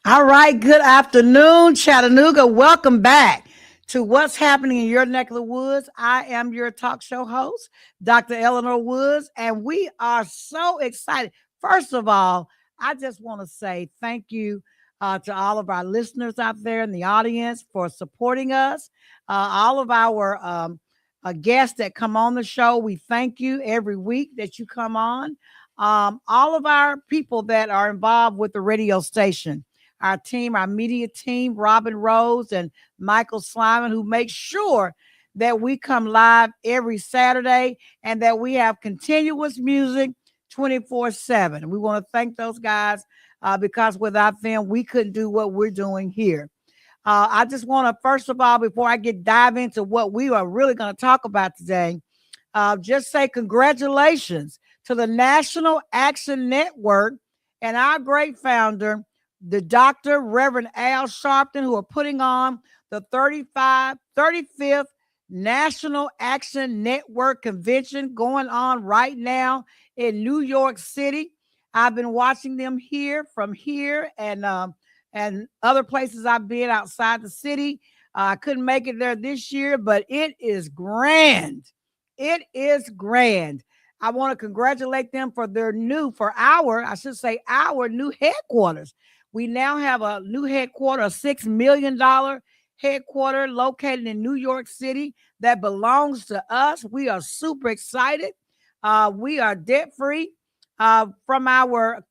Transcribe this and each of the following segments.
All right, good afternoon, Chattanooga. Welcome back to What's Happening in Your Neck of the Woods. I am your talk show host, Dr. Elenora Woods, and we are so excited. First of all, I just want to say thank you to all of our listeners out there in the audience for supporting us. All of our guests that come on the show, we thank you every week that you come on. All of our people that are involved with the radio station, our team, our media team, Robin Rose and Michael Slyman, who make sure that we come live every Saturday and that we have continuous music 24/7. We want to thank those guys because without them, we couldn't do what we're doing here. I just want to, first of all, before I dive into what we are really going to talk about today, just say congratulations to the National Action Network and our great founder, the Dr. Reverend Al Sharpton, who are putting on the 35th National Action Network Convention going on right now in New York City. I've been watching them from here and other places I've been outside the city. I couldn't make it there this year, but it is grand. It is grand. I want to congratulate them for our new headquarters. We now have a new headquarters, a $6 million headquarters located in New York City that belongs to us. We are super excited. We are debt free from our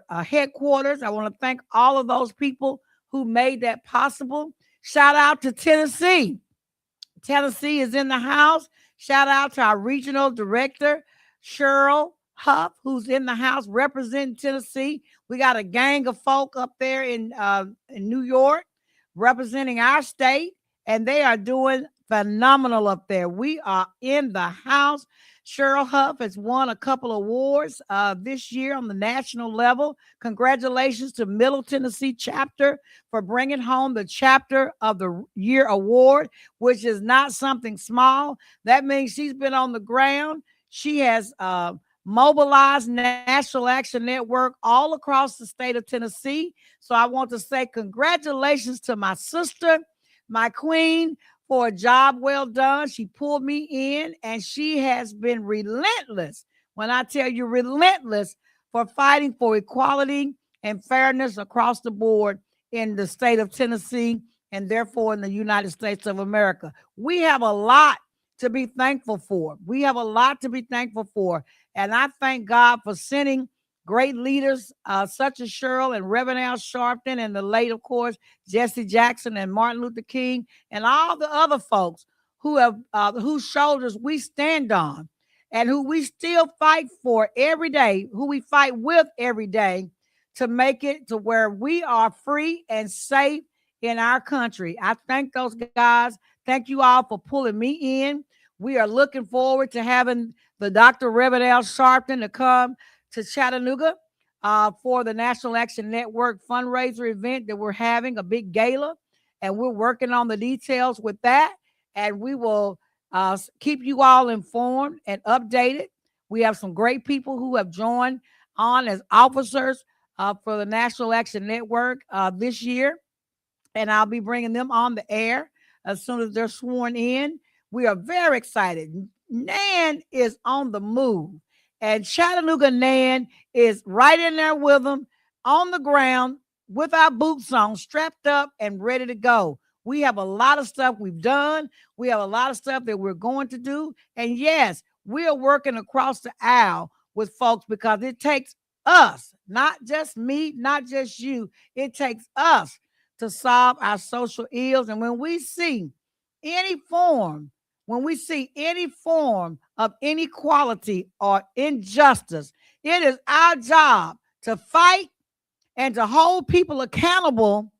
headquarters. I want to thank all of those people who made that possible. Shout out to Tennessee. Tennessee is in the house. Shout out to our regional director, Cheryl Huff, who's in the house representing Tennessee. We got a gang of folk up there in New York representing our state, and they are doing phenomenal up there. We are in the house. Cheryl Huff has won a couple awards this year on the national level. Congratulations to Middle Tennessee chapter for bringing home the chapter of the year award, which is not something small. That means she's been on the ground. She has mobilized National Action Network all across the state of Tennessee. So I want to say congratulations to my sister, my queen, for a job well done. She pulled me in, and she has been relentless. When I tell you relentless, for fighting for equality and fairness across the board in the state of Tennessee and therefore in the United States of America. We have a lot to be thankful for. We have a lot to be thankful for. And I thank God for sending great leaders such as Cheryl and Reverend Al Sharpton and the late, of course, Jesse Jackson and Martin Luther King and all the other folks who have whose shoulders we stand on and who we still fight for every day, who we fight with every day to make it to where we are free and safe in our country. I thank those guys. Thank you all for pulling me in. We are looking forward to having the Dr. Reverend Al Sharpton to come to Chattanooga for the National Action Network fundraiser event that we're having, a big gala, and we're working on the details with that, and we will keep you all informed and updated. We have some great people who have joined on as officers for the National Action Network this year, and I'll be bringing them on the air as soon as they're sworn in. We are very excited. Nan is on the move. And Chattanooga Nan is right in there with them on the ground with our boots on, strapped up and ready to go. We have a lot of stuff we've done. We have a lot of stuff that we're going to do. And yes, we are working across the aisle with folks because it takes us, not just me, not just you. It takes us to solve our social ills. And when we see any form of inequality or injustice, it is our job to fight and to hold people accountable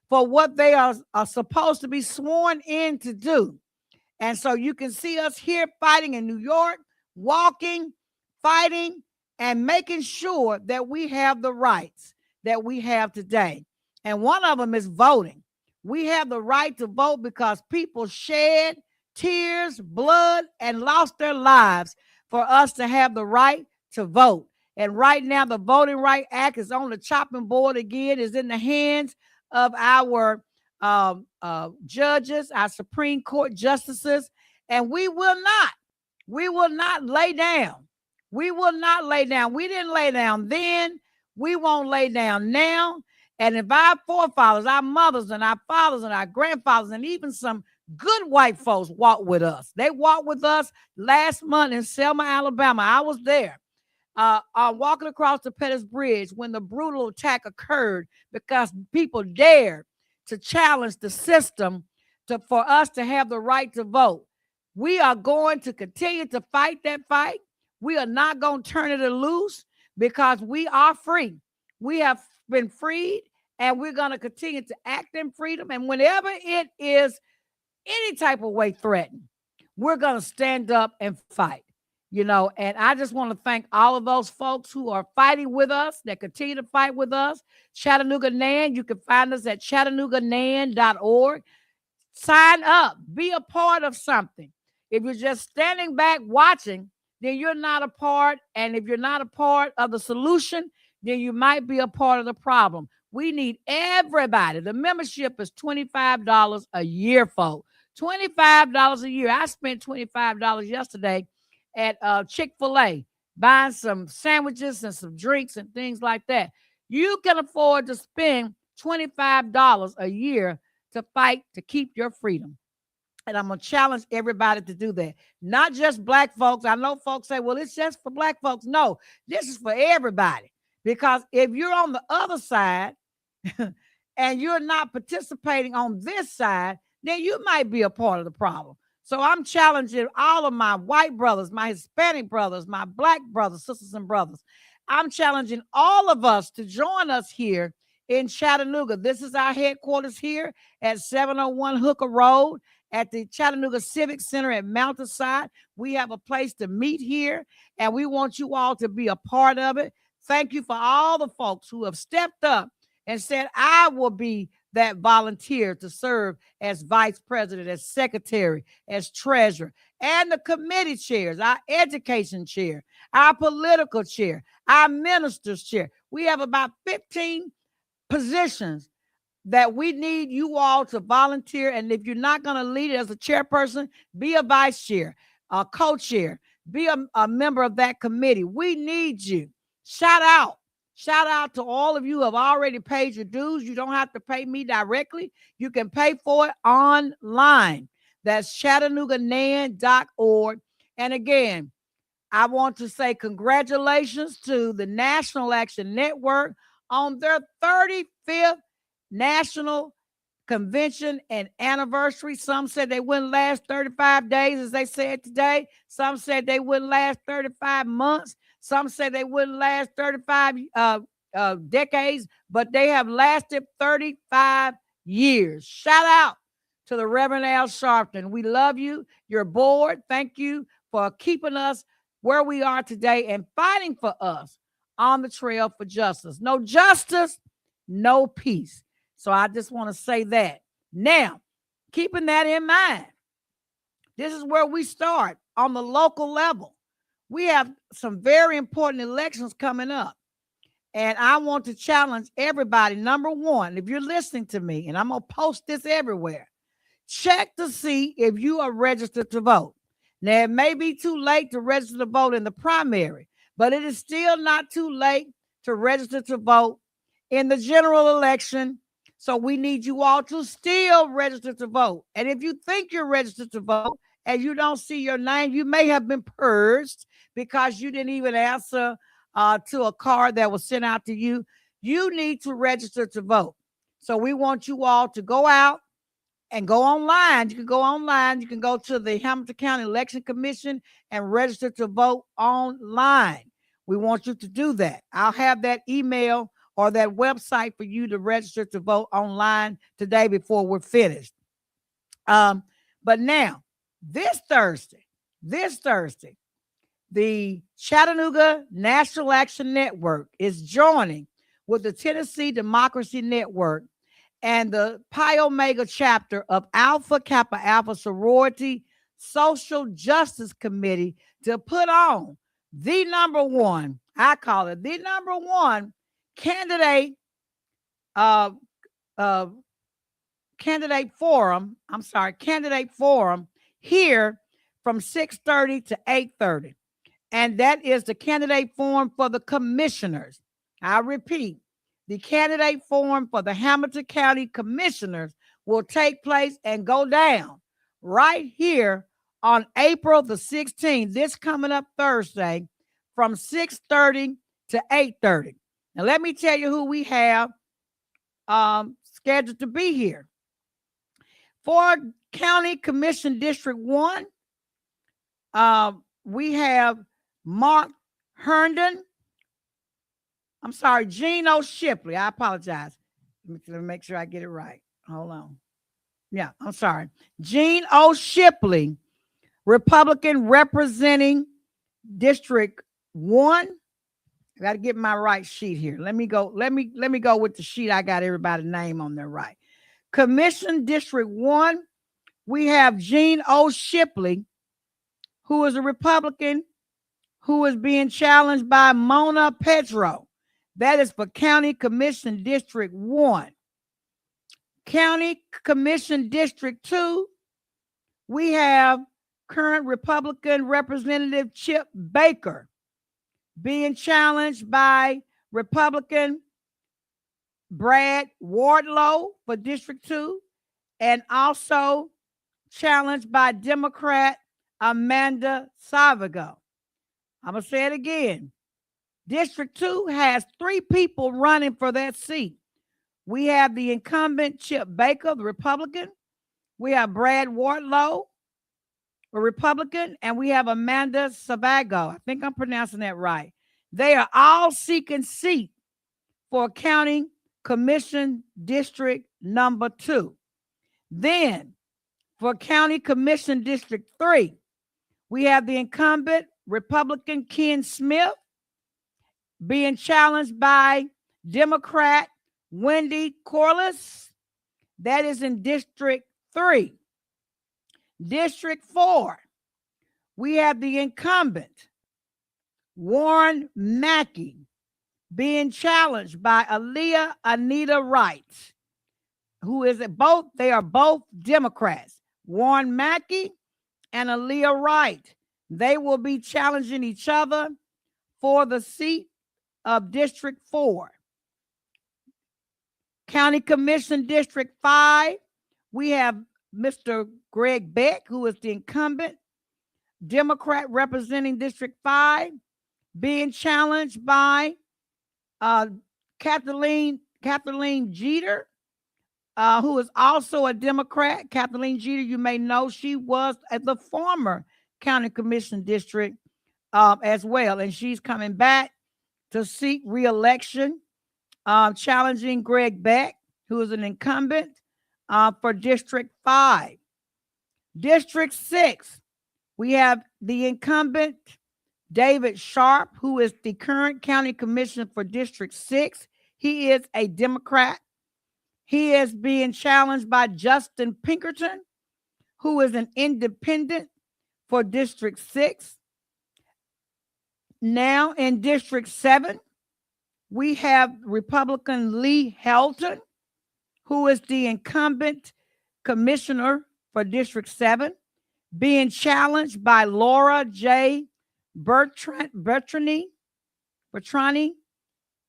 for what they are supposed to be sworn in to do. And so you can see us here fighting in New York, walking, fighting, and making sure that we have the rights that we have today. And one of them is voting. We have the right to vote because people shed tears, blood, and lost their lives for us to have the right to vote. And right now, the Voting Right Act is on the chopping board again, is in the hands of our judges, our Supreme Court justices, and we will not lay down. We will not lay down. We didn't lay down then. We won't lay down now. And if our forefathers, our mothers, and our fathers, and our grandfathers, and even some good white folks walk with us, they walked with us last month in Selma, Alabama. I was there. Walking across the Pettus Bridge when the brutal attack occurred because people dared to challenge the system for us to have the right to vote. We are going to continue to fight that fight. We are not going to turn it loose because we are free. We have been freed, and we're going to continue to act in freedom. And whenever it is any type of way threatened, we're going to stand up and fight. And I just want to thank all of those folks who are fighting with us, that continue to fight with us. Chattanooga NAN, you can find us at chattanooganan.org. Sign up, be a part of something. If you're just standing back watching, then you're not a part. And if you're not a part of the solution, then you might be a part of the problem. We need everybody. The membership is $25 a year, folks. $25 a year. I spent $25 yesterday at Chick-fil-A buying some sandwiches and some drinks and things like that. You can afford to spend $25 a year to fight to keep your freedom. And I'm going to challenge everybody to do that. Not just black folks. I know folks say, well, it's just for black folks. No, this is for everybody. Because if you're on the other side and you're not participating on this side, then you might be a part of the problem. So I'm challenging all of my white brothers, my Hispanic brothers, my black brothers, sisters, and brothers. I'm challenging all of us to join us here in Chattanooga. This is our headquarters here at 701 Hooker Road at the Chattanooga Civic Center at Mountainside. We have a place to meet here, and we want you all to be a part of it. Thank you for all the folks who have stepped up and said, I will be that volunteer to serve as vice president, as secretary, as treasurer, and the committee chairs, our education chair, our political chair, our minister's chair. We have about 15 positions that we need you all to volunteer. And if you're not going to lead it as a chairperson, be a vice chair, a co-chair, be a member of that committee. We need you. Shout out to all of you who have already paid your dues. You don't have to pay me directly. You can pay for it online. That's chattanooganan.org. And again, I want to say congratulations to the National Action Network on their 35th National Convention and anniversary. Some said they wouldn't last 35 days, as they said today. Some said they wouldn't last 35 months. Some said they wouldn't last 35 decades, but they have lasted 35 years. Shout out to the Reverend Al Sharpton. We love you. Your board. Thank you for keeping us where we are today and fighting for us on the trail for justice. No justice, no peace. So I just want to say that. Now, keeping that in mind, this is where we start on the local level. We have some very important elections coming up. And I want to challenge everybody. Number one, if you're listening to me, and I'm going to post this everywhere, check to see if you are registered to vote. Now, it may be too late to register to vote in the primary, but it is still not too late to register to vote in the general election. So we need you all to still register to vote. And if you think you're registered to vote and you don't see your name, you may have been purged because you didn't even answer to a card that was sent out to you. You need to register to vote. So we want you all to go out and go online. You can go online. You can go to the Hamilton County Election Commission and register to vote online. We want you to do that. I'll have that email or that website for you to register to vote online today before we're finished. But now, this Thursday, the Chattanooga National Action Network is joining with the Tennessee Democracy Network and the Pi Omega chapter of Alpha Kappa Alpha Sorority Social Justice Committee to put on the number one, I call it the number one candidate uh, uh, candidate forum. I'm sorry, candidate forum here from 6:30 to 8:30. And that is the candidate forum for the commissioners. I repeat, the candidate forum for the Hamilton County Commissioners will take place and go down right here on April the 16th, this coming up Thursday, from 6:30 to 8:30. Now, let me tell you who we have scheduled to be here. For County Commission District 1, we have Mark Herndon. I'm sorry, Gene Shipley. I apologize. Let me make sure I get it right. Hold on. Yeah, I'm sorry. Gene Shipley, Republican representing District 1. I got to get my right sheet here. Let me go with the sheet. I got everybody's name on there right. Commission District 1, we have Gene Shipley, who is a Republican, who is being challenged by Mona Petro. That is for County Commission District 1. County Commission District 2, we have current Republican Representative Chip Baker being challenged by Republican Brad Wardlow for District 2, and also challenged by Democrat Amanda Savago. I'm going to say it again. District 2 has 3 people running for that seat. We have the incumbent Chip Baker, the Republican. We have Brad Wardlow, a Republican, and we have Amanda Savago. I think I'm pronouncing that right. They are all seeking seat for County Commission District number 2. Then, for County Commission District 3, we have the incumbent Republican Ken Smith being challenged by Democrat Wendy Corliss. That is in District 3. District 4, we have the incumbent Warren Mackey being challenged by Aaliyah Anita Wright, who is both, they are both Democrats. Warren Mackey and Aaliyah Wright. They will be challenging each other for the seat of District 4. County Commission District 5, we have Mr. Greg Beck, who is the incumbent Democrat representing District 5, being challenged by Kathleen Jeter, who is also a Democrat. Kathleen Jeter, you may know, she was at the former County Commission District as well, and she's coming back to seek re-election, challenging Greg Beck, who is an incumbent for District 5. District 6, we have the incumbent David Sharp, who is the current county commissioner for District 6. He is a Democrat. He is being challenged by Justin Pinkerton, who is an independent for District 6. Now in District 7, we have Republican Lee Helton, who is the incumbent commissioner for District 7, being challenged by Laura J. Bertrani,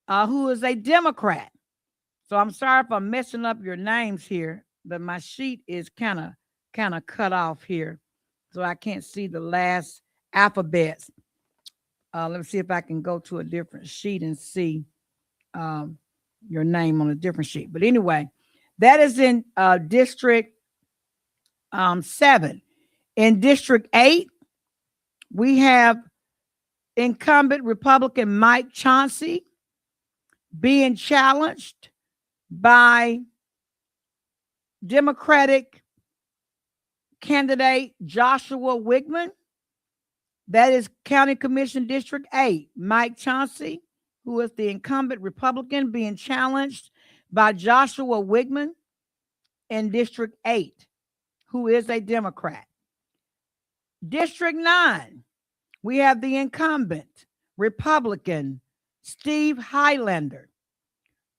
who is a Democrat. So I'm sorry if I'm messing up your names here, but my sheet is kind of cut off here, so I can't see the last alphabets. Let me see if I can go to a different sheet and see your name on a different sheet. But anyway, that is in District 7. In District 8, we have incumbent Republican Mike Chauncey being challenged by Democratic candidate Joshua Wigman. That is County Commission District 8. Mike Chauncey, who is the incumbent Republican, being challenged by Joshua Wigman in District 8, who is a Democrat. District 9, We have the incumbent Republican Steve Highlander,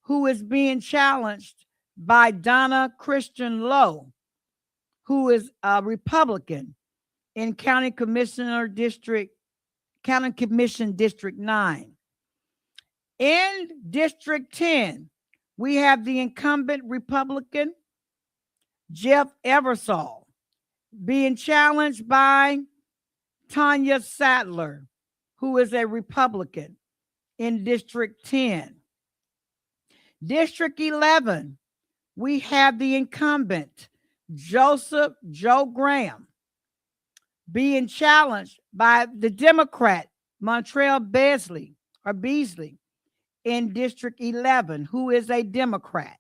who is being challenged by Donna Christian Lowe, who is a Republican in County Commission District 9. In District 10, we have the incumbent Republican Jeff Eversole being challenged by Tanya Sattler, who is a Republican in District 10. District 11, we have the incumbent Joseph Joe Graham being challenged by the Democrat Montrell Beasley in District 11, who is a Democrat.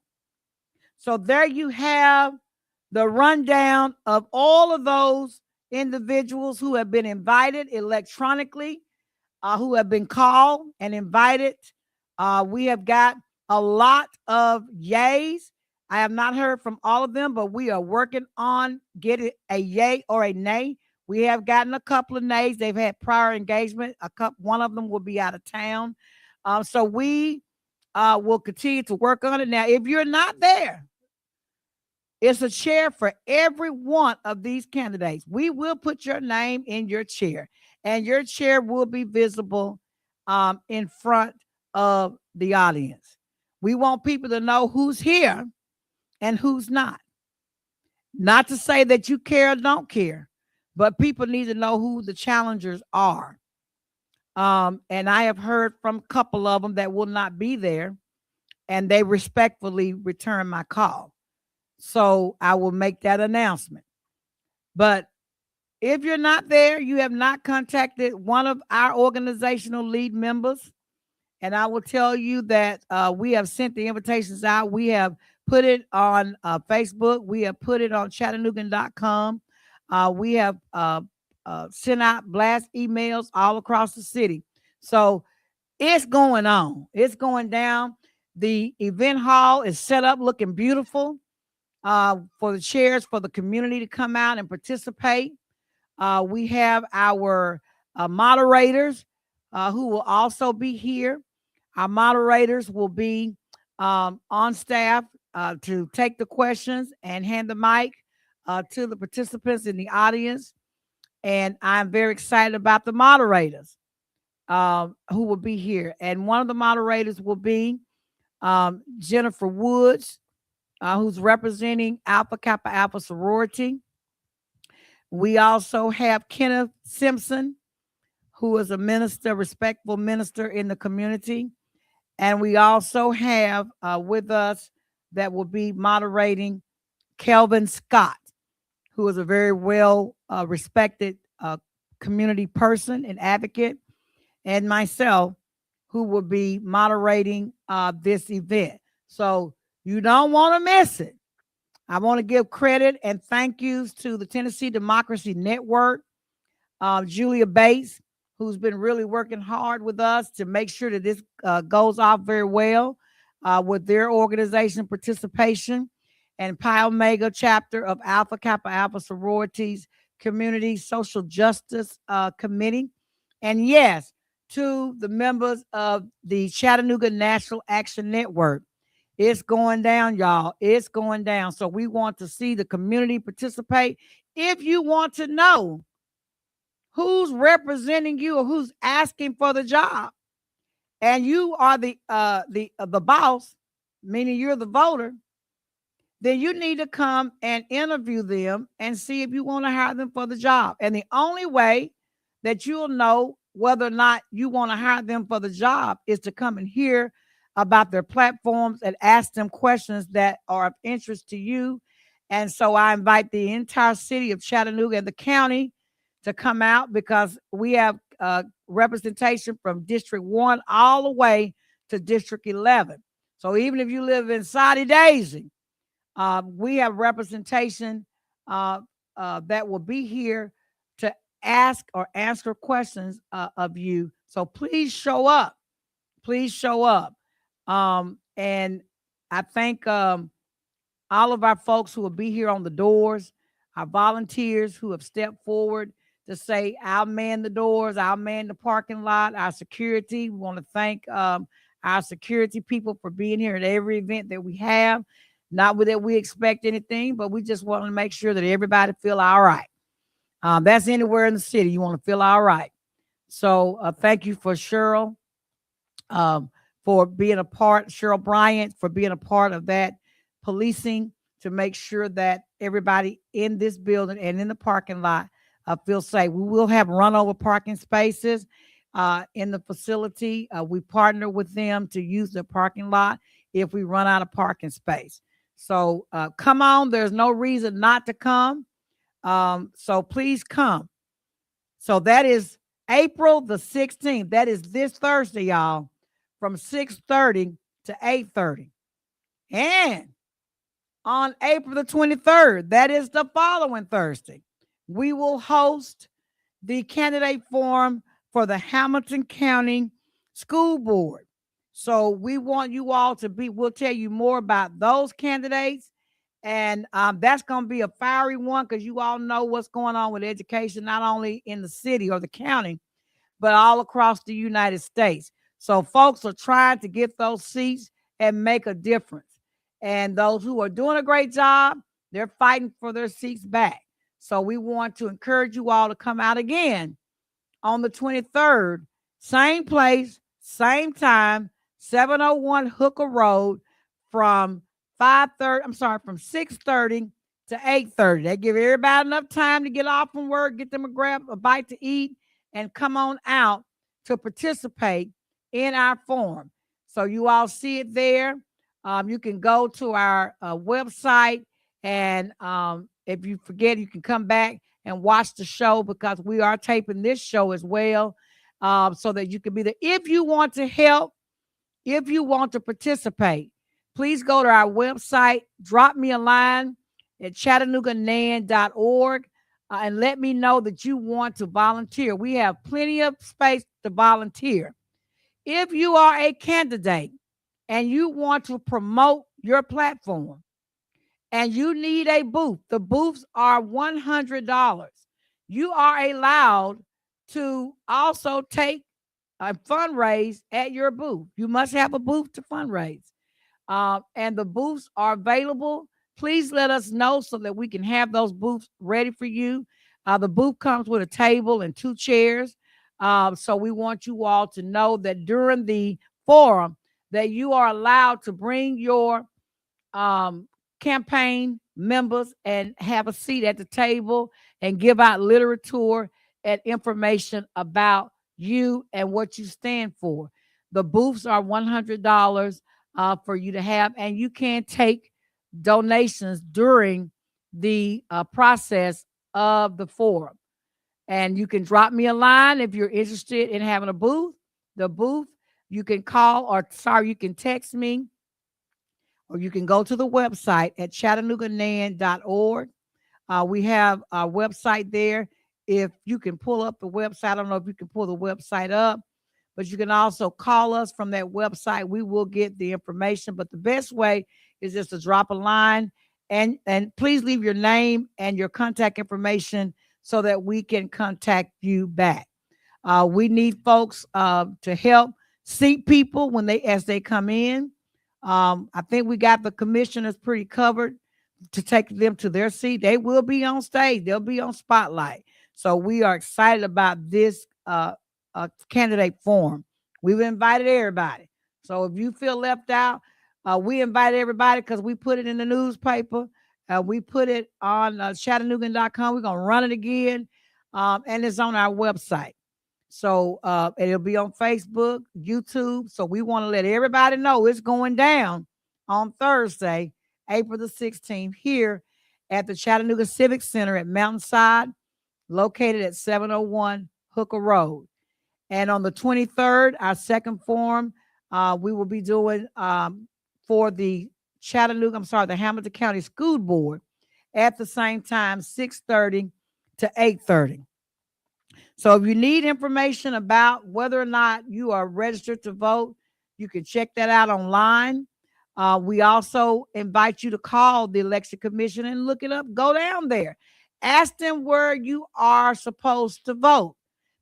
So there you have the rundown of all of those individuals who have been invited electronically, who have been called and invited. We have got a lot of yays. I have not heard from all of them, but we are working on getting a yay or a nay. We have gotten a couple of nays. They've had prior engagement. One of them will be out of town. So we will continue to work on it. Now, if you're not there, it's a chair for every one of these candidates. We will put your name in your chair, and your chair will be visible in front of the audience. We want people to know who's here and who's not. Not to say that you care or don't care, but people need to know who the challengers are. And I have heard from a couple of them that will not be there, and they respectfully return my call. So I will make that announcement. But if you're not there, you have not contacted one of our organizational lead members, and I will tell you that we have sent the invitations out. We have put it on Facebook. We have put it on Chattanooga.com. We have sent out blast emails all across the city. So it's going on. It's going down. The event hall is set up looking beautiful for the chairs, for the community to come out and participate. We have our moderators who will also be here. Our moderators will be on staff to take the questions and hand the mic to the participants in the audience. And I'm very excited about the moderators who will be here. And one of the moderators will be Jennifer Woods, who's representing Alpha Kappa Alpha sorority. We also have Kenneth Simpson, who is a minister, respectful minister in the community. And we also have with us that will be moderating Kelvin Scott, who is a very well respected community person and advocate, and myself, who will be moderating this event. So you don't want to miss it. I want to give credit and thank yous to the Tennessee Democracy Network, Julia Bates, who's been really working hard with us to make sure that this goes off very well with their organization participation, and Pi Omega chapter of Alpha Kappa Alpha Sororities Community Social Justice Committee. And yes, to the members of the Chattanooga National Action Network. It's going down, y'all. It's going down. So we want to see the community participate. If you want to know who's representing you or who's asking for the job, and you are the boss, meaning you're the voter, then you need to come and interview them and see if you want to hire them for the job. And the only way that you'll know whether or not you want to hire them for the job is to come and hear about their platforms and ask them questions that are of interest to you. And so I invite the entire city of Chattanooga and the county to come out, because we have representation from District 1 all the way to District 11. So even if you live in Soddy Daisy, we have representation that will be here to ask or answer questions of you. So please show up. Please show up. And I thank all of our folks who will be here on the doors, our volunteers who have stepped forward to say, I'll man the doors, I'll man the parking lot, our security. We want to thank our security people for being here at every event that we have. Not that we expect anything, but we just want to make sure that everybody feel all right. That's anywhere in the city. You want to feel all right. So thank you for Cheryl for being a part, Cheryl Bryant, for being a part of that policing to make sure that everybody in this building and in the parking lot feel safe. We will have run over parking spaces in the facility. We partner with them to use the parking lot if we run out of parking space. So come on. There's no reason not to come. So please come. So that is April the 16th. That is this Thursday, y'all, from 6:30 to 8:30. And on April the 23rd, that is the following Thursday, we will host the candidate forum for the Hamilton County School Board. So we want you all to we'll tell you more about those candidates. And that's going to be a fiery one because you all know what's going on with education, not only in the city or the county, but all across the United States. So folks are trying to get those seats and make a difference. And those who are doing a great job, they're fighting for their seats back. So we want to encourage you all to come out again on the 23rd, same place, same time, 701 Hooker Road from 6:30 to 8:30. They give everybody enough time to get off from work, get them grab a bite to eat, and come on out to participate in our forum. So you all see it there. You can go to our website, and if you forget, you can come back and watch the show because we are taping this show as well, so that you can be there. If you want to help, if you want to participate, please go to our website, drop me a line at chattanooganan.org, and let me know that you want to volunteer. We have plenty of space to volunteer. If you are a candidate and you want to promote your platform and you need a booth, the booths are $100. You are allowed to also take a fundraise at your booth. You must have a booth to fundraise. And the booths are available. Please let us know so that we can have those booths ready for you. The booth comes with a table and 2 chairs. So we want you all to know that during the forum that you are allowed to bring your campaign members and have a seat at the table and give out literature and information about you and what you stand for. The booths are $100 for you to have, and you can take donations during the process of the forum. And you can drop me a line if you're interested in having a booth. The booth, you can call you can text me, or you can go to the website at chattanooganan.org. We have our website there. If you can pull up the website, I don't know if you can pull the website up, but you can also call us from that website. We will get the information, but the best way is just to drop a line, and please leave your name and your contact information so that we can contact you back. We need folks to help seat people as they come in. I think we got the commissioners pretty covered to take them to their seat. They will be on stage. They'll be on spotlight. So we are excited about this candidate forum. We've invited everybody. So if you feel left out, we invited everybody because we put it in the newspaper. We put it on Chattanoogan.com. We're going to run it again. And it's on our website. So it'll be on Facebook, YouTube. So we want to let everybody know it's going down on Thursday, April the 16th, here at the Chattanooga Civic Center at Mountainside, located at 701 Hooker Road. And on the 23rd, our second forum, we will be doing for the Hamilton County School Board at the same time, 6:30 to 8:30. So if you need information about whether or not you are registered to vote, you can check that out online. We also invite you to call the election commission and look it up. Go down there Ask them where you are supposed to vote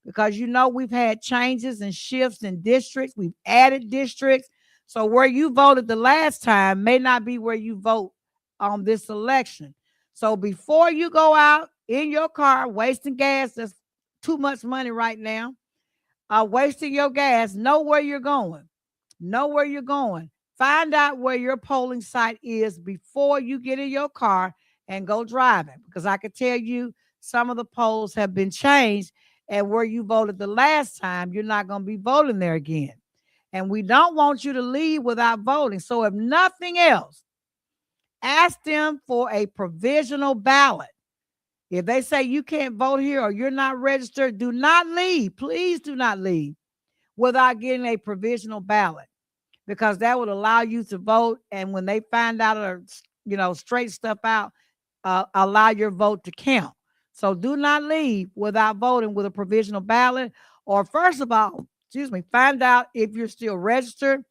because we've had changes and shifts in districts. We've added districts. So where you voted the last time may not be where you vote on this election. So before you go out in your car wasting gas, that's too much money right now, wasting your gas, know where you're going. Know where you're going. Find out where your polling site is before you get in your car and go driving. Because I can tell you some of the polls have been changed, and where you voted the last time, you're not going to be voting there again. And we don't want you to leave without voting. So if nothing else, ask them for a provisional ballot. If they say you can't vote here or you're not registered, do not leave. Please do not leave without getting a provisional ballot, because that would allow you to vote. And when they find out or, straight stuff out, allow your vote to count. So do not leave without voting with a provisional ballot. Or first of all, find out if you're still registered,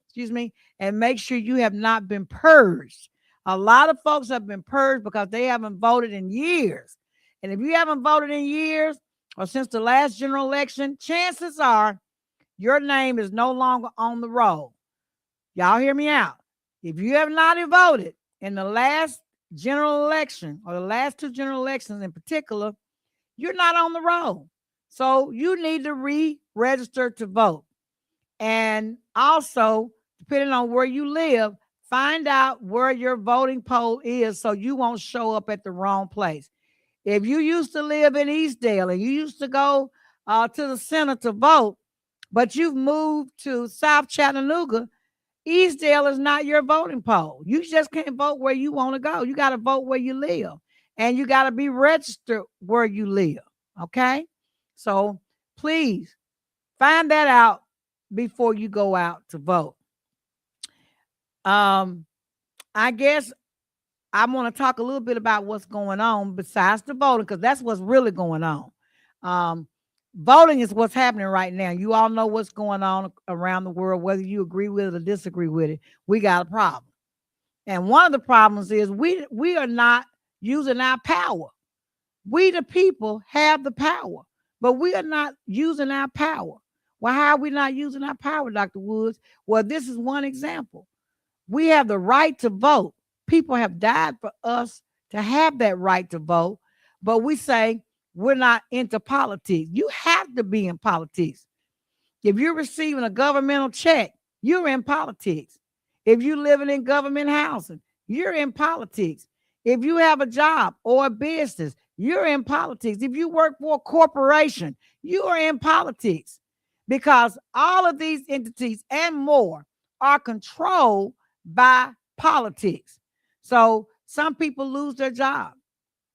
and make sure you have not been purged. A lot of folks have been purged because they haven't voted in years. And if you haven't voted in years or since the last general election, chances are your name is no longer on the roll. Y'all hear me out. If you have not voted in the last general election or the last two general elections in particular, you're not on the roll. So you need to re-register to vote. And also, depending on where you live, find out where your voting poll is so you won't show up at the wrong place. If you used to live in Eastdale and you used to go to the center to vote, but you've moved to South Chattanooga, Eastdale is not your voting poll. You just can't vote where you want to go. You got to vote where you live, and you got to be registered where you live. Okay? So please find that out before you go out to vote. I guess I want to talk a little bit about what's going on besides the voting, because that's what's really going on. Voting is what's happening right now. You all know what's going on around the world, whether you agree with it or disagree with it. We got a problem. And one of the problems is we are not using our power. We, the people, have the power, but we are not using our power. Well, how are we not using our power, Dr. Woods? Well, this is one example. We have the right to vote. People have died for us to have that right to vote, but we say we're not into politics. You have to be in politics. If you're receiving a governmental check, you're in politics. If you're living in government housing, you're in politics. If you have a job or a business, you're in politics. If you work for a corporation, you are in politics, because all of these entities and more are controlled by politics. So some people lose their job.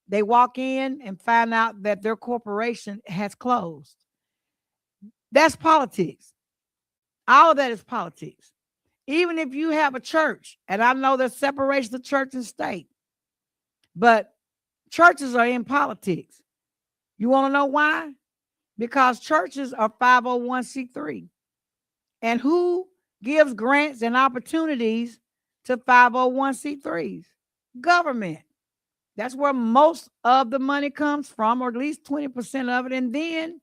They walk in and find out that their corporation has closed. That's politics. All of that is politics. Even if you have a church, and I know there's separation of church and state, but churches are in politics. You want to know why? Because churches are 501c3. And who gives grants and opportunities to 501c3s? Government. That's where most of the money comes from, or at least 20% of it. And then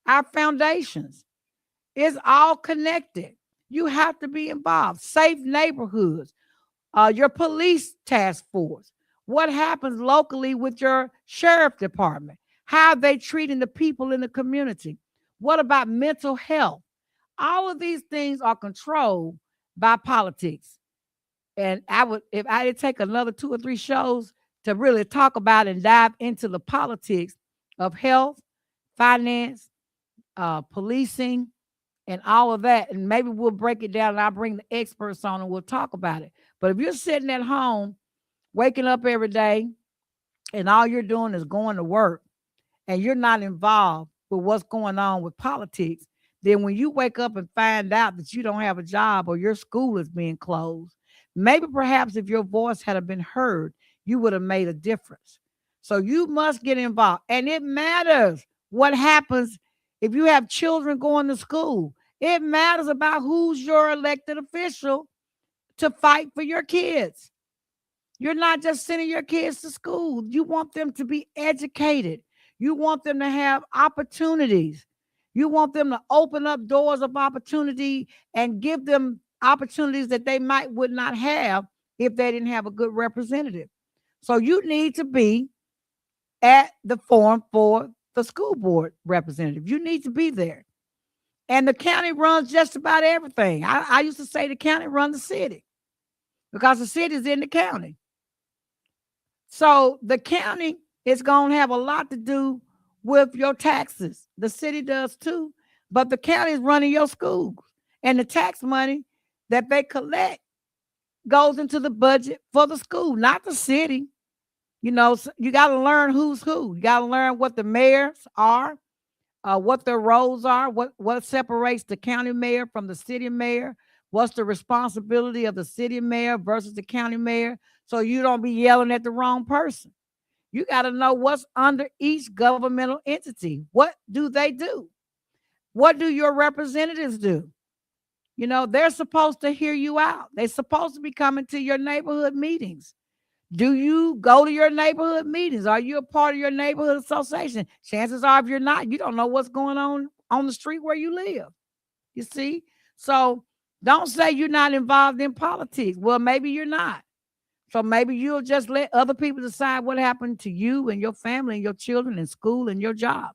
our foundations. It's all connected. You have to be involved. Safe neighborhoods, your police task force. What happens locally with your sheriff department? How are they treating the people in the community? What about mental health? All of these things are controlled by politics. And if I did take another 2 or 3 shows to really talk about and dive into the politics of health, finance, policing, and all of that, and maybe we'll break it down and I'll bring the experts on and we'll talk about it. But if you're sitting at home, waking up every day, and all you're doing is going to work, and you're not involved with what's going on with politics, then when you wake up and find out that you don't have a job or your school is being closed, maybe perhaps if your voice had been heard, you would have made a difference. So you must get involved. And it matters what happens if you have children going to school. It matters about who's your elected official to fight for your kids. You're not just sending your kids to school. You want them to be educated. You want them to have opportunities. You want them to open up doors of opportunity and give them opportunities that they might would not have if they didn't have a good representative. So you need to be at the forum for the school board representative. You need to be there. And the county runs just about everything. I used to say the county runs the city because the city is in the county. So the county is going to have a lot to do with your taxes. The city does too, but the county is running your schools. And the tax money that they collect goes into the budget for the school, not the city. You know, you got to learn who's who. You got to learn what the mayors are, what their roles are, what separates the county mayor from the city mayor, what's the responsibility of the city mayor versus the county mayor, so you don't be yelling at the wrong person. You got to know what's under each governmental entity. What do they do? What do your representatives do? You know, they're supposed to hear you out. They're supposed to be coming to your neighborhood meetings. Do you go to your neighborhood meetings? Are you a part of your neighborhood association? Chances are, if you're not, you don't know what's going on the street where you live. You see? So don't say you're not involved in politics. Well, maybe you're not. So maybe you'll just let other people decide what happened to you and your family and your children and school and your job.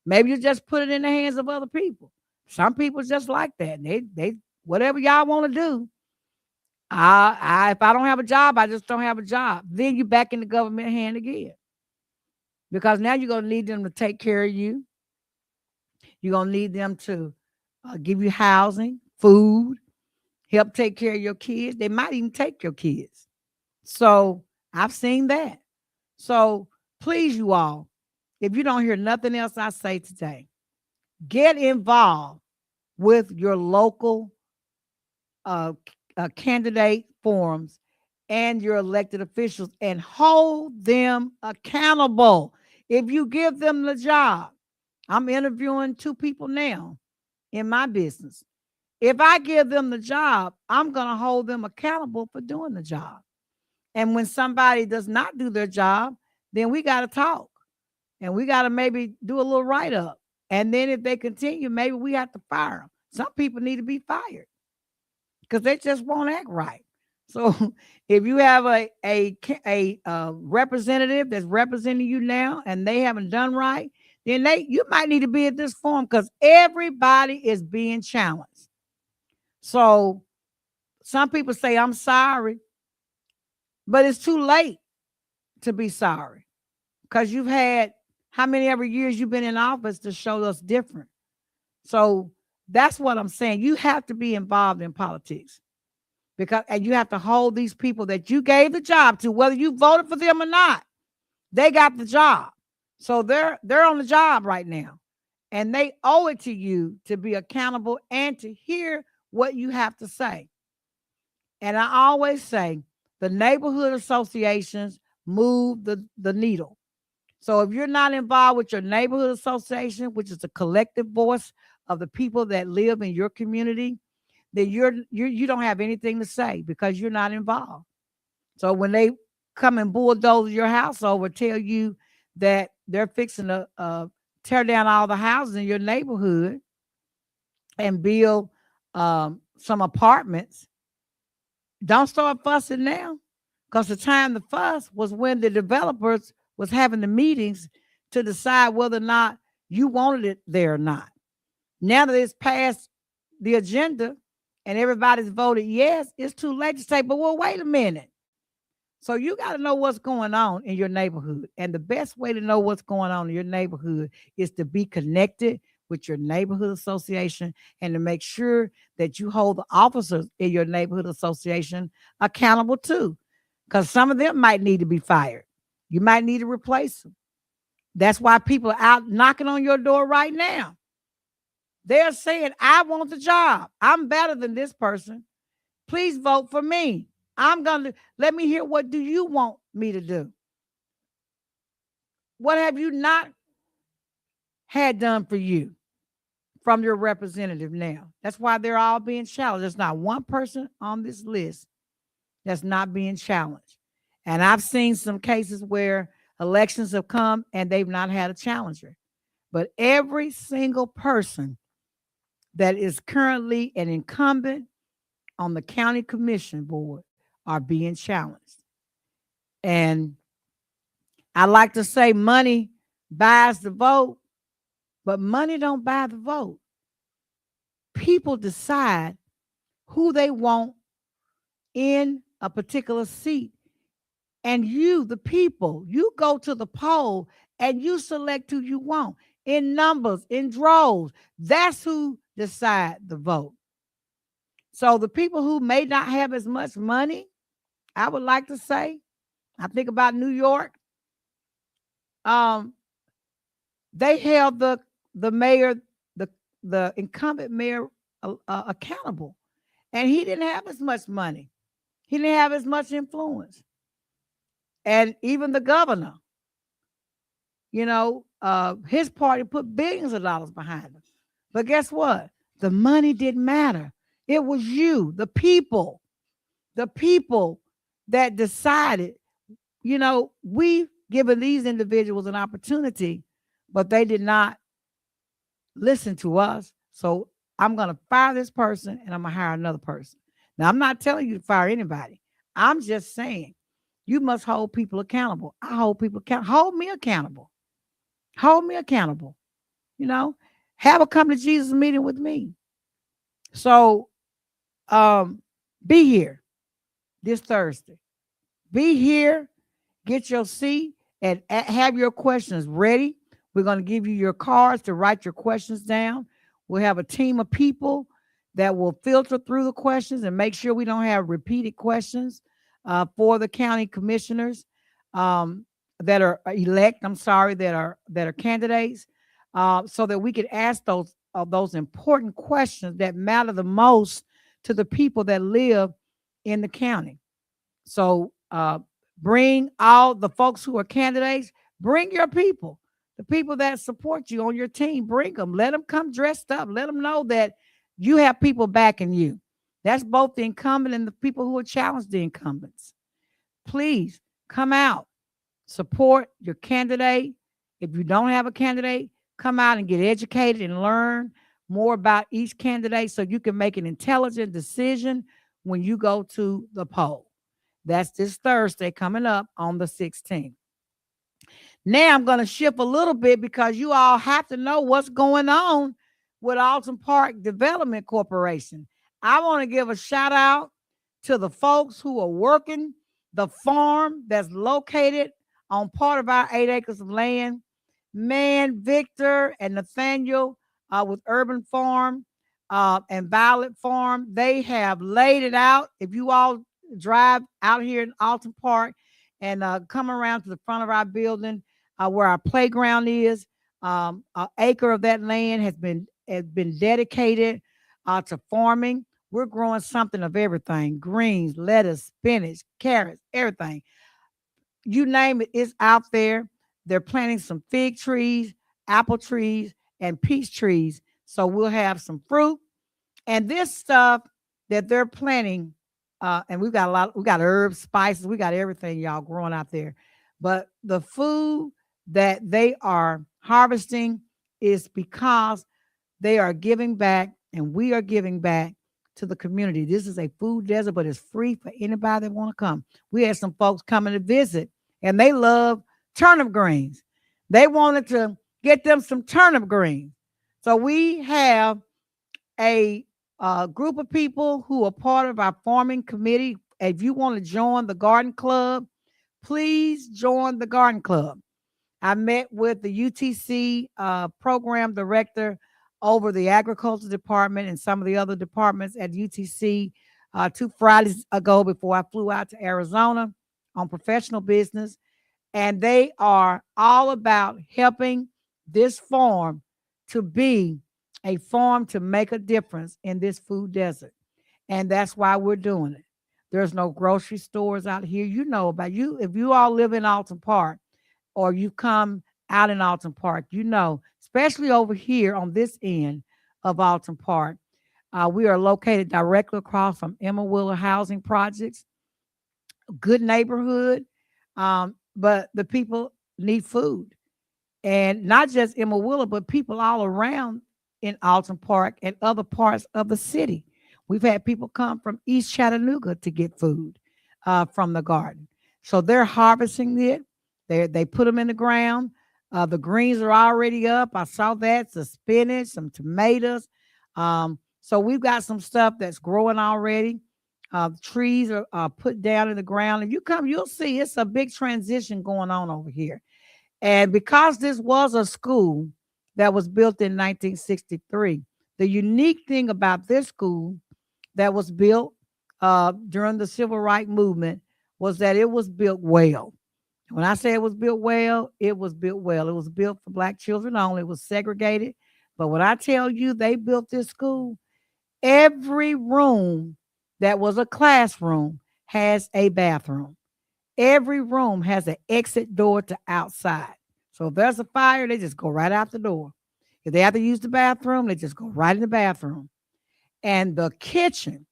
Maybe you just put it in the hands of other people. Some people just like that. They whatever y'all want to do. If I don't have a job, I just don't have a job. Then you back in the government hand again. Because now you're going to need them to take care of you. You're going to need them to give you housing, food, help take care of your kids. They might even take your kids. So I've seen that. So please, you all, if you don't hear nothing else I say today, get involved with your local candidate forums and your elected officials and hold them accountable. If you give them the job, I'm interviewing 2 people now in my business. If I give them the job, I'm going to hold them accountable for doing the job. And when somebody does not do their job, then we got to talk and we got to maybe do a little write up. And then if they continue, maybe we have to fire them. Some people need to be fired because they just won't act right. So if you have a representative that's representing you now and they haven't done right, then you might need to be at this forum because everybody is being challenged. So some people say, I'm sorry, but it's too late to be sorry because you've had how many ever years you've been in office to show us different. So that's what I'm saying. You have to be involved in politics and you have to hold these people that you gave the job to, whether you voted for them or not. They got the job. So they're on the job right now. And they owe it to you to be accountable and to hear what you have to say. And I always say the neighborhood associations move the needle. So if you're not involved with your neighborhood association, which is the collective voice of the people that live in your community, then you don't have anything to say because you're not involved. So when they come and bulldoze your house over, tell you that they're fixing to tear down all the houses in your neighborhood and build some apartments, don't start fussing now, because the time to fuss was when the developers was having the meetings to decide whether or not you wanted it there or not. Now that it's past the agenda and everybody's voted yes, it's too late to say, but well, wait a minute. So you got to know what's going on in your neighborhood. And the best way to know what's going on in your neighborhood is to be connected with your neighborhood association and to make sure that you hold the officers in your neighborhood association accountable too. Because some of them might need to be fired. You might need to replace them. That's why people are out knocking on your door right now. They're saying, I want the job. I'm better than this person. Please vote for me. Let me hear, what do you want me to do? What have you not had done for you from your representative now? That's why they're all being challenged. There's not one person on this list that's not being challenged. And I've seen some cases where elections have come and they've not had a challenger. But every single person that is currently an incumbent on the county commission board are being challenged. And I like to say money buys the vote, but money don't buy the vote. People decide who they want in a particular seat. And you, the people, you go to the poll and you select who you want in numbers, in droves. That's who decide the vote. So the people who may not have as much money, I would like to say, I think about New York. Um, they held the mayor, the the incumbent mayor, accountable, and he didn't have as much money. He didn't have as much influence, and even the governor, his party put billions of dollars behind him. But guess what? The money didn't matter. It was you, the people that decided. We've given these individuals an opportunity, but they did not listen to us. So I'm going to fire this person and I'm going to hire another person. Now, I'm not telling you to fire anybody. I'm just saying you must hold people accountable. I hold people accountable. Hold me accountable. Hold me accountable. Have a come to Jesus meeting with me. So be here this Thursday. Be here, get your seat, and have your questions ready. We're going to give you your cards to write your questions down. We'll have a team of people that will filter through the questions and make sure we don't have repeated questions for the county commissioners that are elect. I'm sorry, that are candidates, so that we could ask those important questions that matter the most to the people that live in the county. So bring all the folks who are candidates. Bring your people, the people that support you on your team. Bring them. Let them come dressed up. Let them know that you have people backing you. That's both the incumbent and the people who are challenged the incumbents. Please come out, support your candidate. If you don't have a candidate, come out and get educated and learn more about each candidate so you can make an intelligent decision when you go to the poll. That's this Thursday coming up on the 16th. Now I'm going to shift a little bit because you all have to know what's going on with Alton Park Development Corporation. I want to give a shout out to the folks who are working the farm that's located on part of our 8 acres of land. Man, Victor and Nathaniel with Urban Farm and Violet Farm, they have laid it out. If you all drive out here in Alton Park and come around to the front of our building where our playground is, an acre of that land has been dedicated to farming. We're growing something of everything: greens, lettuce, spinach, carrots, everything. You name it, it's out there. They're planting some fig trees, apple trees, and peach trees. So we'll have some fruit. And this stuff that they're planting, and we got herbs, spices, we got everything, y'all, growing out there. But the food that they are harvesting is because they are giving back, and we are giving back to the community. This is a food desert, but it's free for anybody that want to come. We had some folks coming to visit, and they love turnip greens. They wanted to get them some turnip greens. So we have a group of people who are part of our farming committee. If you want to join the garden club, please join the garden club. I met with the UTC program director over the agriculture department and some of the other departments at UTC 2 Fridays ago before I flew out to Arizona on professional business. And they are all about helping this farm to be a farm to make a difference in this food desert. And that's why we're doing it. There's no grocery stores out here. You know about you. If you all live in Alton Park or you come out in Alton Park, you know, especially over here on this end of Alton Park, we are located directly across from Emma Wheeler Housing Projects, good neighborhood. But the people need food, and not just in Mawilla, but people all around in Alton Park and other parts of the city. We've had people come from East Chattanooga to get food from the garden. So they're harvesting it. They put them in the ground. The greens are already up. I saw that. Some spinach, some tomatoes. So we've got some stuff that's growing already. Trees are put down in the ground. If you come, you'll see it's a big transition going on over here. And because this was a school that was built in 1963, the unique thing about this school that was built during the civil rights movement was that it was built well. When I say it was built well, it was built well. It was built for black children only. It was segregated. But when I tell you they built this school, every room that was a classroom has a bathroom. Every room has an exit door to outside. So if there's a fire, they just go right out the door. If they have to use the bathroom, they just go right in the bathroom. And the kitchen,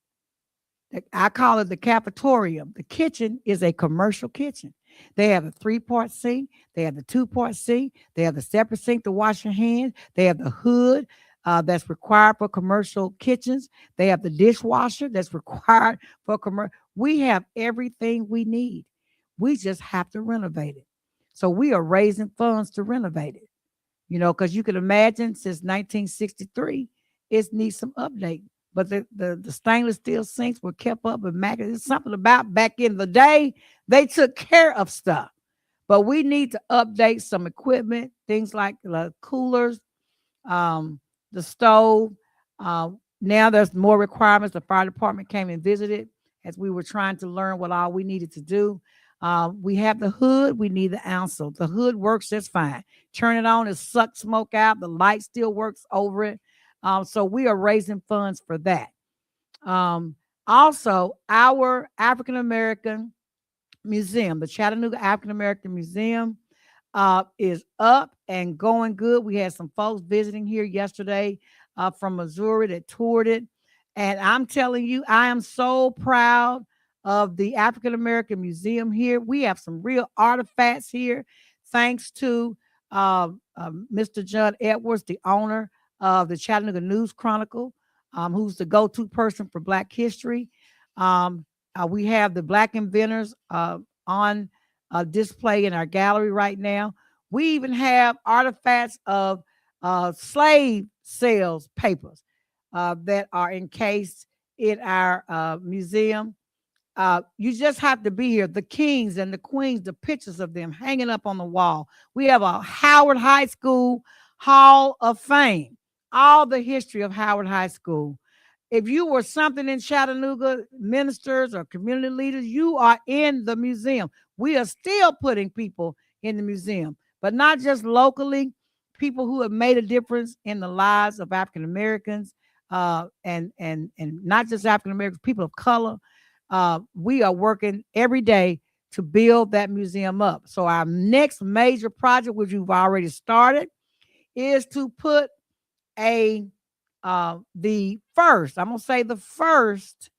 I call it the cafetorium. The kitchen is a commercial kitchen. They have a 3-part sink. They have the 2-part sink. They have the separate sink to wash your hands. They have the hood that's required for commercial kitchens. They have the dishwasher that's required for commercial. We have everything we need. We just have to renovate it. So we are raising funds to renovate it. Because you can imagine since 1963, it needs some update. But the stainless steel sinks were kept up immaculate. There's something about back in the day, they took care of stuff. But we need to update some equipment, things like the coolers, the stove. Now there's more requirements. The fire department came and visited as we were trying to learn what all we needed to do. We have the hood. We need the ouncil. The hood works just fine. Turn it on, it sucks smoke out. The light still works over it. So we are raising funds for that. Also, our African American Museum, the Chattanooga African American Museum, is up and going good. We had some folks visiting here yesterday from Missouri that toured it. And I'm telling you, I am so proud of the African American Museum here. We have some real artifacts here, thanks to Mr. John Edwards, the owner of the Chattanooga News Chronicle, who's the go-to person for Black history. We have the Black inventors on display in our gallery right now. We even have artifacts of slave sales papers that are encased in our museum. You just have to be here. The kings and the queens, the pictures of them hanging up on the wall. We have a Howard High School Hall of Fame, all the history of Howard High School. If you were something in Chattanooga, ministers or community leaders, you are in the museum. We are still putting people in the museum, but not just locally, people who have made a difference in the lives of African Americans, and not just African Americans, people of color. We are working every day to build that museum up. So our next major project, which you've already started, is to put the first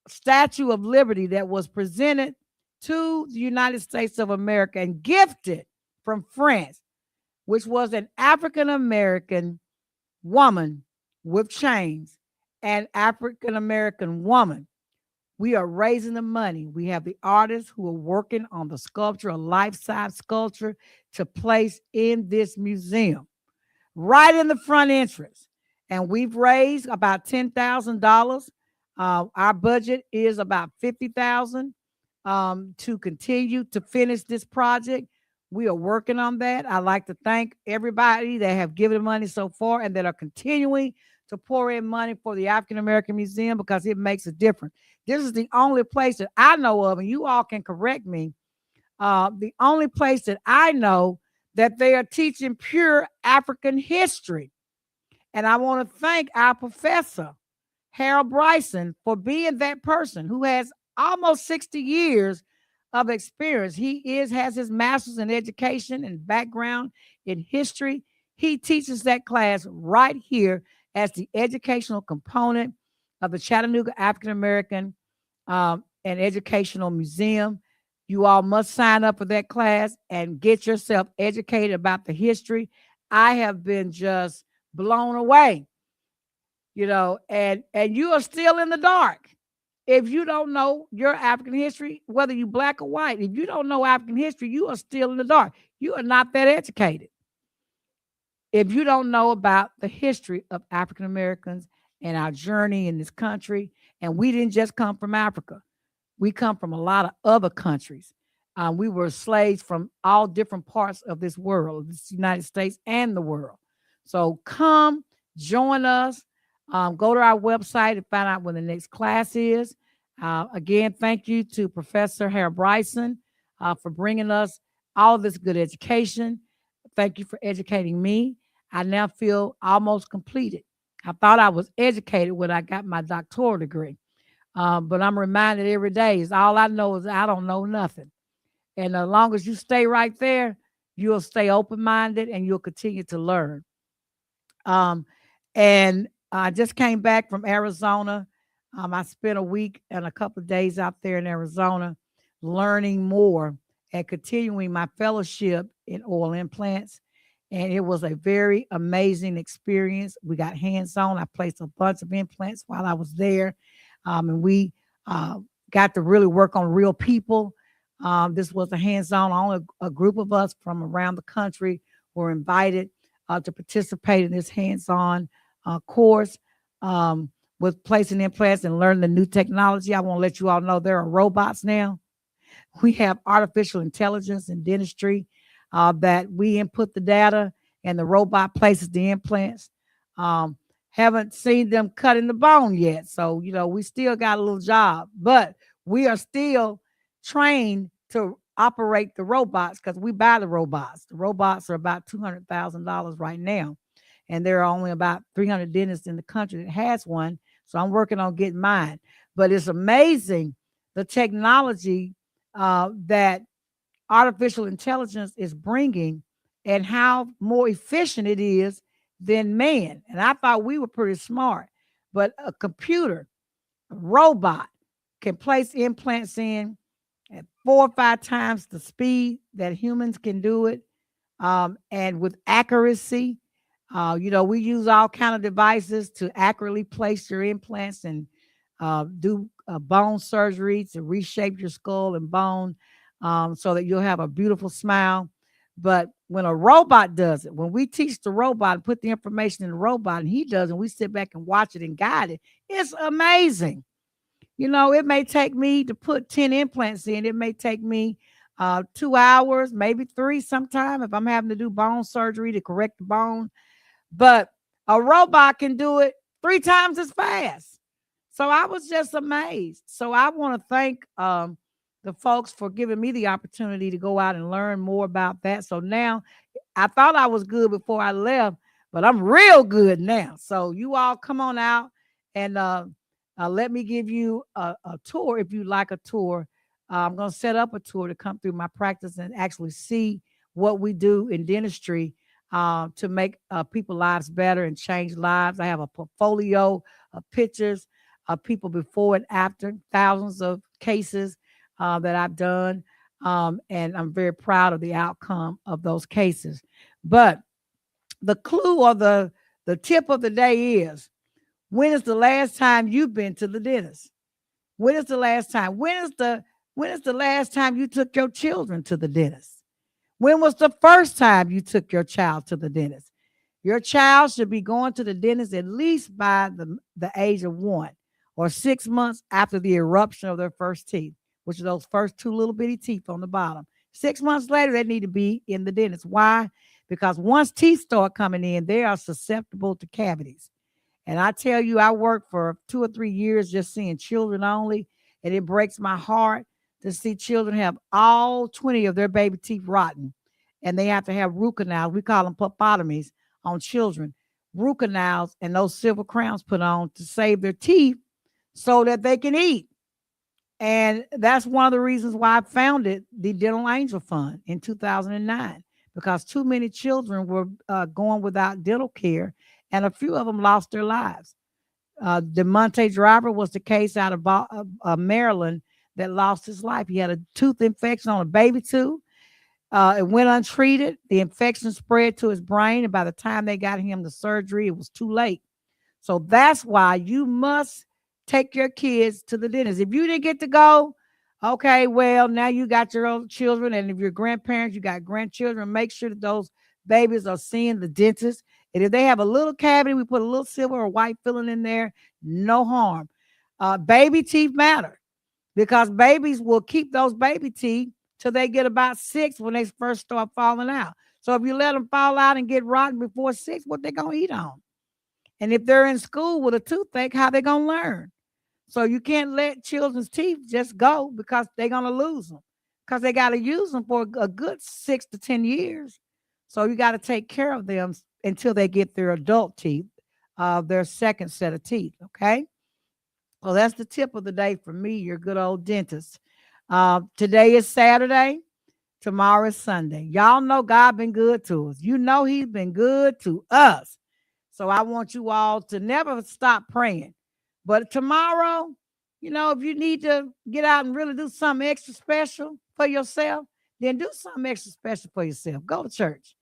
Statue of Liberty that was presented to the United States of America and gifted from France, which was an African American woman with chains, an African American woman. We are raising the money. We have the artists who are working on the sculpture, a life-size sculpture, to place in this museum, right in the front entrance. And we've raised about $10,000. Our budget is about $50,000 to continue to finish this project. We are working on that. I'd like to thank everybody that have given money so far and that are continuing to pour in money for the African American Museum, because it makes a difference. This is the only place that I know of, and you all can correct me, the only place that I know that they are teaching pure African history. And I want to thank our professor, Harold Bryson, for being that person who has almost 60 years of experience. He has his master's in education and background in history. He teaches that class right here as the educational component of the Chattanooga African American and Educational Museum. You all must sign up for that class and get yourself educated about the history. I have been just blown away, and you are still in the dark. If you don't know your African history, whether you black or white, if you don't know African history, you are still in the dark. You are not that educated. If you don't know about the history of African Americans and our journey in this country, and we didn't just come from Africa, we come from a lot of other countries. We were slaves from all different parts of this world, this United States and the world. So come join us. Go to our website and find out when the next class is. Again, thank you to Professor Harry Bryson for bringing us all this good education. Thank you for educating me. I now feel almost completed. I thought I was educated when I got my doctoral degree. But I'm reminded every day is all I know is I don't know nothing. And as long as you stay right there, you'll stay open-minded and you'll continue to learn. And I just came back from Arizona. I spent a week and a couple of days out there in Arizona learning more and continuing my fellowship in oil implants. And it was a very amazing experience. We got hands-on. I placed a bunch of implants while I was there. And we got to really work on real people. This was a hands-on. Only a group of us from around the country were invited to participate in this hands-on course with placing implants and learning the new technology. I want to let you all know there are robots now. We have artificial intelligence in dentistry that we input the data and the robot places the implants. Haven't seen them cutting the bone yet. So, we still got a little job, but we are still trained to operate the robots because we buy the robots. The robots are about $200,000 right now. And there are only about 300 dentists in the country that has one. So I'm working on getting mine. But it's amazing the technology that artificial intelligence is bringing and how more efficient it is than man. And I thought we were pretty smart, but a computer, a robot can place implants in at 4 or 5 times the speed that humans can do it, and with accuracy. We use all kind of devices to accurately place your implants and do bone surgery to reshape your skull and bone so that you'll have a beautiful smile. But when a robot does it, when we teach the robot and put the information in the robot and he does, and we sit back and watch it and guide it, it's amazing. It may take me to put 10 implants in. It may take me 2 hours, maybe 3 sometime if I'm having to do bone surgery to correct the bone. But a robot can do it 3 times as fast. So I was just amazed. So I want to thank the folks for giving me the opportunity to go out and learn more about that. So now I thought I was good before I left, but I'm real good now. So you all come on out and let me give you a tour if you like a tour. I'm going to set up a tour to come through my practice and actually see what we do in dentistry to make people's lives better and change lives. I have a portfolio of pictures of people before and after, thousands of cases that I've done. And I'm very proud of the outcome of those cases. But the clue or the tip of the day is, when is the last time you've been to the dentist? When is the last time? When is the last time you took your children to the dentist? When was the first time you took your child to the dentist? Your child should be going to the dentist at least by the age of 1 or 6 months after the eruption of their first teeth, which are those first 2 little bitty teeth on the bottom. 6 months later, they need to be in the dentist. Why? Because once teeth start coming in, they are susceptible to cavities. And I tell you, I worked for 2 or 3 years just seeing children only, and it breaks my heart to see children have all 20 of their baby teeth rotten, and they have to have root canals. We call them pulpotomies on children. Root canals and those silver crowns put on to save their teeth so that they can eat. And that's one of the reasons why I founded the Dental Angel Fund in 2009, because too many children were going without dental care, and a few of them lost their lives. DeMonte Driver was the case out of Maryland that lost his life. He had a tooth infection on a baby tooth. It went untreated. The infection spread to his brain, and by the time they got him the surgery, it was too late. So that's why you must take your kids to the dentist. If you didn't get to go, okay, well, now you got your own children, and if you're grandparents, you got grandchildren. Make sure that those babies are seeing the dentist. And if they have a little cavity, we put a little silver or white filling in there, no harm. Baby teeth matter because babies will keep those baby teeth till they get about 6 when they first start falling out. So if you let them fall out and get rotten before 6, what they gonna eat on? And if they're in school with a toothache, how they gonna learn? So you can't let children's teeth just go because they're gonna lose them because they got to use them for a good 6 to 10 years. So you got to take care of them until they get their adult teeth, their second set of teeth. Okay. Well, that's the tip of the day for me, your good old dentist. Today is Saturday. Tomorrow is Sunday. Y'all know God been good to us. You know he's been good to us. So I want you all to never stop praying. But tomorrow, if you need to get out and really do something extra special for yourself, then do something extra special for yourself. Go to church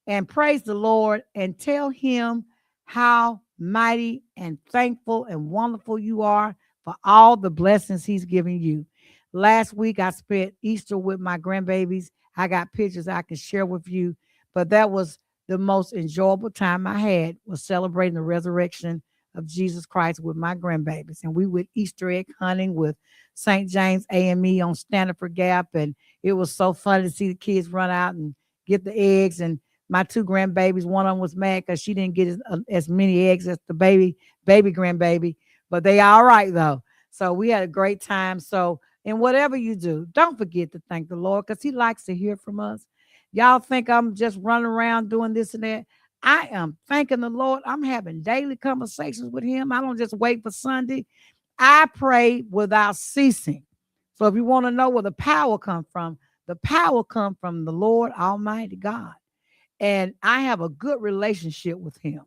and praise the Lord and tell him how mighty and thankful and wonderful you are for all the blessings he's giving you. Last week, I spent Easter with my grandbabies. I got pictures I can share with you, but that was the most enjoyable time I had was celebrating the resurrection of Jesus Christ with my grandbabies. And we went Easter egg hunting with St. James AME on Stanford Gap. And it was so fun to see the kids run out and get the eggs. And my two grandbabies, one of them was mad because she didn't get as many eggs as the baby grandbaby, but they all right though. So we had a great time. So, and whatever you do, don't forget to thank the Lord because he likes to hear from us. Y'all think I'm just running around doing this and that. I am thanking the Lord. I'm having daily conversations with him. I don't just wait for Sunday. I pray without ceasing. So if you want to know where the power comes from, the power comes from the Lord Almighty God. And I have a good relationship with him.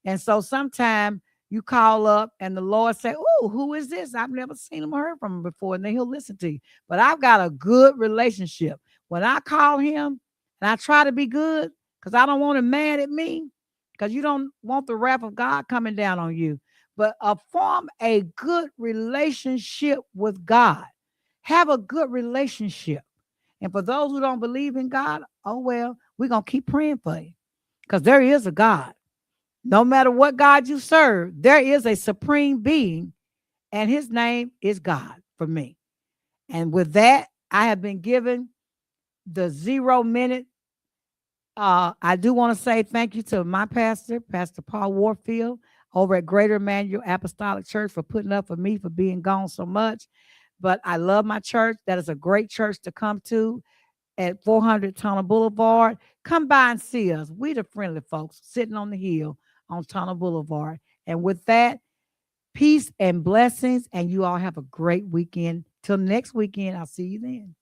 And so sometimes you call up and the Lord say, "Oh, who is this? I've never seen him or heard from him before." And then he'll listen to you. But I've got a good relationship. When I call him and I try to be good because I don't want him mad at me because you don't want the wrath of God coming down on you. But form a good relationship with God. Have a good relationship. And for those who don't believe in God, oh, well, we're going to keep praying for you because there is a God. No matter what God you serve, there is a supreme being, and his name is God for me. And with that, I have been given the 0 minute. I do want to say thank you to my pastor, Pastor Paul Warfield, over at Greater Emmanuel Apostolic Church for putting up for me for being gone so much. But I love my church. That is a great church to come to at 400 Tunnel Boulevard. Come by and see us. We the friendly folks sitting on the hill on Tunnel Boulevard. And with that, peace and blessings. And you all have a great weekend. Till next weekend, I'll see you then.